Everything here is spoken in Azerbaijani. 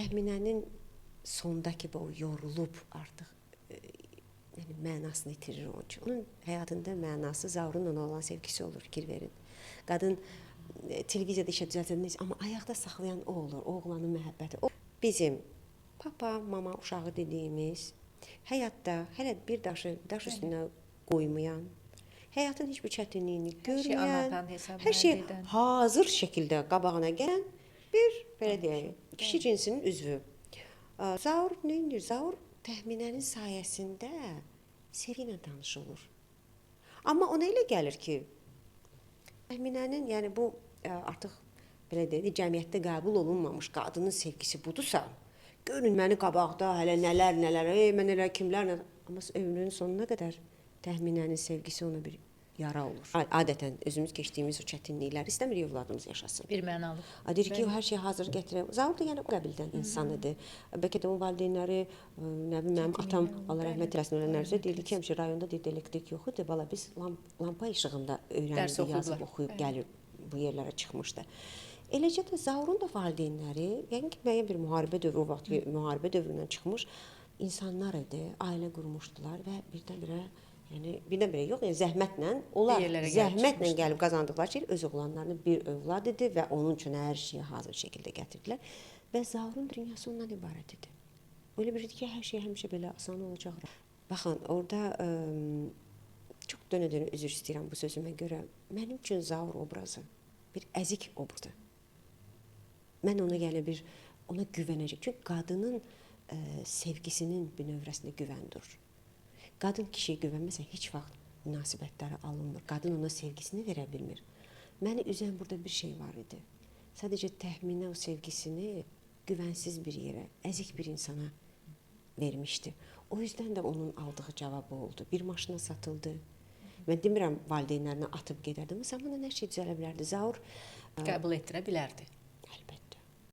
təxminənin sondakı bu yorulub artıq yəni mənasını itirir onun üçün. Onun həyatında mənası Zaurun ona olan sevgisi olur, fikir verin. Qadın televiziyada işə düzəltəndə, amma ayaqda saxlayan o olur, o oğlanın məhəbbəti. O bizim papa, mama uşağı dediyimiz həyatda hələ bir daş üstünə qoymayan, həyatın heç bir çətinliyini görməyən, hər şey hazır şəkildə qabağına gələn bir, belə deyək, kişi cinsinin üzvü. Zaur nə edir? Zaur təxminənin sayəsində sevgi ilə tanış olur. Amma ona elə gəlir ki, təxminənin, yəni bu artıq belə deyək, cəmiyyətdə qəbul olunmamış qadının sevgisi budursa, görün məni qabaqda hələ nələr, mən elə kimlərlə, amma ömrünün sonuna qədər təxminənin sevgisi ona bir yara olur. Adətən özümüz keçdiyimiz o çətinlikləri istəmirik övladımız yaşasın. Bir mənalı. Deyir ki, hər şey hazır gətirəm. Zaur da yəni o qəbildən insan idi. Bəlkə də onun valideynləri, nə bilim, mənim atam, Allah rəhmət eləsin, ölənlərsə deyirdi ki, həmişə rayonda deyirdi, elektrik yox idi. Bala biz lampa işığında öyrənirdi, yazıb, oxuyub gəlir, bu yerlərə çıxmışdı. Eləcə də Zaurun da valideynləri, yəni ki, müəyyən bir müharibə dövrü, o vaxt müharibə dövründən çıxmış insanlar idi, ailə qurmuşdular və birdən-birə yəni birdən-birə yox, yəni zəhmətlə, onlar zəhmətlə gəlib qazandıqları şey öz oğlanlarının bir övlad idi və onun üçün hər şeyi hazır şəkildə gətirdilər və Zaurun dünyası ondan ibarət idi. Öyle bir idi ki, hər şey həmişə belə asan olacaq. Baxın, orada çox dönə-dönə üzr istəyirəm bu sözümə görə. Mənim üçün Zaur obrazı bir əzik obrazı. Mən ona yəni ona güvənəcək. Çünki qadının sevgisinin bir növrəsində güvən durur. Qadın kişiyə güvənməsə heç vaxt münasibətləri alınmır. Qadın ona sevgisini verə bilmir. Məni üzən burada bir şey var idi. Sadəcə təxminə o sevgisini güvənsiz bir yerə, əzik bir insana vermişdi. O yüzdən də onun aldığı cavabı oldu. Bir maşına satıldı. Mən demirəm valideynlərinə atıb gedərdi, amma zamanla hər şey düzələ bilərdi. Zaur qəbul etdirə bilərdi. Əlbəttə.